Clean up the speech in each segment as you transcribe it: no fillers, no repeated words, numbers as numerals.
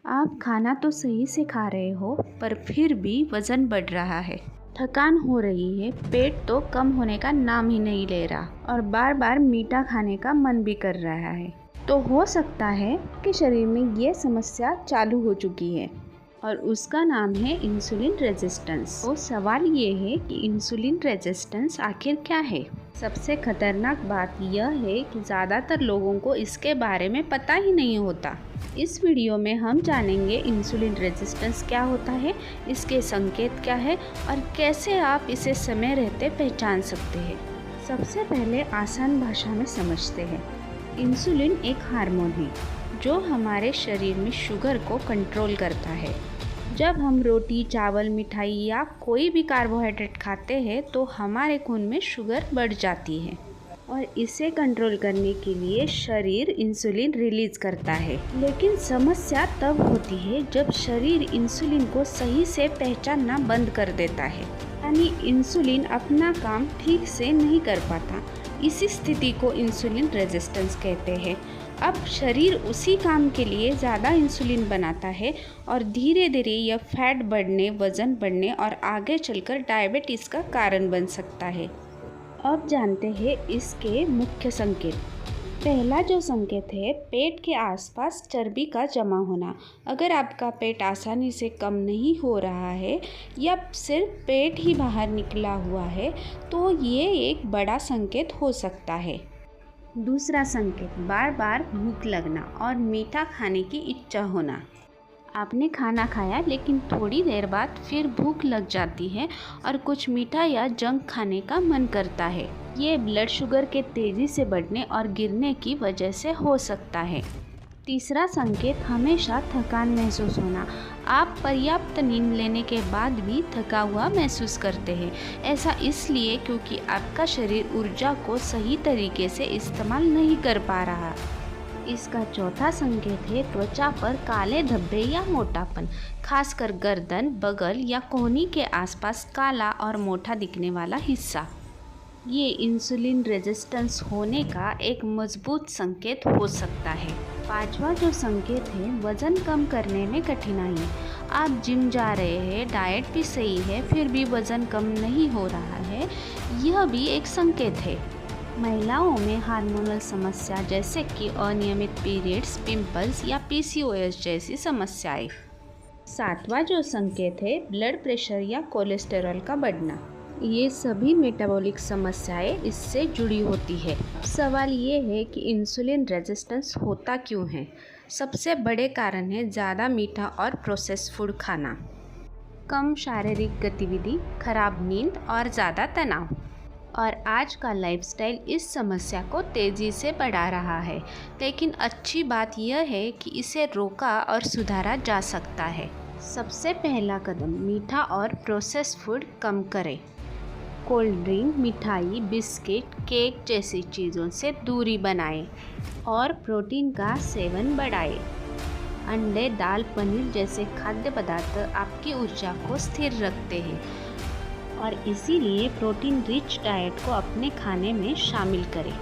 आप खाना तो सही से खा रहे हो पर फिर भी वज़न बढ़ रहा है, थकान हो रही है, पेट तो कम होने का नाम ही नहीं ले रहा और बार बार मीठा खाने का मन भी कर रहा है, तो हो सकता है कि शरीर में ये समस्या चालू हो चुकी है और उसका नाम है इंसुलिन रेजिस्टेंस। तो सवाल ये है कि इंसुलिन रेजिस्टेंस आखिर क्या है। सबसे खतरनाक बात यह है कि ज़्यादातर लोगों को इसके बारे में पता ही नहीं होता। इस वीडियो में हम जानेंगे इंसुलिन रेजिस्टेंस क्या होता है, इसके संकेत क्या है और कैसे आप इसे समय रहते पहचान सकते हैं। सबसे पहले आसान भाषा में समझते हैं। इंसुलिन एक हार्मोन है जो हमारे शरीर में शुगर को कंट्रोल करता है। जब हम रोटी, चावल, मिठाई या कोई भी कार्बोहाइड्रेट खाते हैं तो हमारे खून में शुगर बढ़ जाती है और इसे कंट्रोल करने के लिए शरीर इंसुलिन रिलीज करता है। लेकिन समस्या तब होती है जब शरीर इंसुलिन को सही से पहचानना बंद कर देता है, यानी इंसुलिन अपना काम ठीक से नहीं कर पाता। इसी स्थिति को इंसुलिन रेजिस्टेंस कहते हैं। अब शरीर उसी काम के लिए ज़्यादा इंसुलिन बनाता है और धीरे धीरे यह फैट बढ़ने, वज़न बढ़ने और आगे चलकर डायबिटीज़ का कारण बन सकता है। अब जानते हैं इसके मुख्य संकेत। पहला जो संकेत है, पेट के आसपास चर्बी का जमा होना। अगर आपका पेट आसानी से कम नहीं हो रहा है या सिर्फ पेट ही बाहर निकला हुआ है तो ये एक बड़ा संकेत हो सकता है। दूसरा संकेत, बार बार भूख लगना और मीठा खाने की इच्छा होना। आपने खाना खाया लेकिन थोड़ी देर बाद फिर भूख लग जाती है और कुछ मीठा या जंक खाने का मन करता है। ये ब्लड शुगर के तेज़ी से बढ़ने और गिरने की वजह से हो सकता है। तीसरा संकेत, हमेशा थकान महसूस होना। आप पर्याप्त नींद लेने के बाद भी थका हुआ महसूस करते हैं। ऐसा इसलिए क्योंकि आपका शरीर ऊर्जा को सही तरीके से इस्तेमाल नहीं कर पा रहा। इसका चौथा संकेत है त्वचा पर काले धब्बे या मोटापन, खासकर गर्दन, बगल या कोहनी के आसपास काला और मोटा दिखने वाला हिस्सा। ये इंसुलिन रेजिस्टेंस होने का एक मजबूत संकेत हो सकता है। पांचवा जो संकेत है, वज़न कम करने में कठिनाई। आप जिम जा रहे हैं, डाइट भी सही है, फिर भी वज़न कम नहीं हो रहा है, यह भी एक संकेत है। महिलाओं में हार्मोनल समस्या जैसे कि अनियमित पीरियड्स, पिंपल्स या पीसीओएस जैसी समस्याएं। सातवां जो संकेत है, ब्लड प्रेशर या कोलेस्टेरॉल का बढ़ना। ये सभी मेटाबॉलिक समस्याएं इससे जुड़ी होती है। सवाल ये है कि इंसुलिन रेजिस्टेंस होता क्यों है। सबसे बड़े कारण है ज़्यादा मीठा और प्रोसेस्ड फूड खाना, कम शारीरिक गतिविधि, खराब नींद और ज़्यादा तनाव। और आज का लाइफस्टाइल इस समस्या को तेज़ी से बढ़ा रहा है। लेकिन अच्छी बात यह है कि इसे रोका और सुधारा जा सकता है। सबसे पहला कदम, मीठा और प्रोसेस्ड फूड कम करें। कोल्ड ड्रिंक, मिठाई, बिस्किट, केक जैसी चीज़ों से दूरी बनाएं और प्रोटीन का सेवन बढ़ाएं। अंडे, दाल, पनीर जैसे खाद्य पदार्थ आपकी ऊर्जा को स्थिर रखते हैं और इसीलिए प्रोटीन रिच डाइट को अपने खाने में शामिल करें।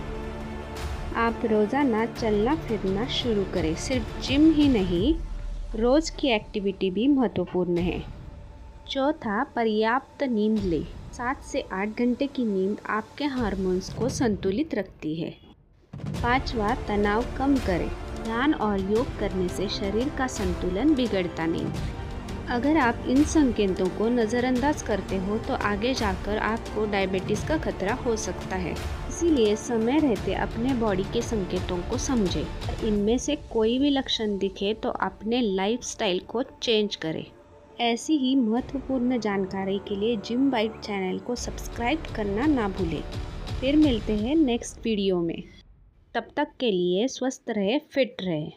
आप रोज़ाना चलना फिरना शुरू करें। सिर्फ जिम ही नहीं, रोज़ की एक्टिविटी भी महत्वपूर्ण है। चौथा, पर्याप्त नींद लें। 7 से 8 घंटे की नींद आपके हार्मोन्स को संतुलित रखती है। पांचवा, तनाव कम करें। ध्यान और योग करने से शरीर का संतुलन बिगड़ता नहीं। अगर आप इन संकेतों को नज़रअंदाज करते हो तो आगे जाकर आपको डायबिटीज़ का खतरा हो सकता है। इसीलिए समय रहते अपने बॉडी के संकेतों को समझें। इनमें से कोई भी लक्षण दिखे तो अपने लाइफस्टाइल को चेंज करें। ऐसी ही महत्वपूर्ण जानकारी के लिए जिम बाइट चैनल को सब्सक्राइब करना ना भूलें। फिर मिलते हैं नेक्स्ट वीडियो में। तब तक के लिए स्वस्थ रहे, फिट रहे।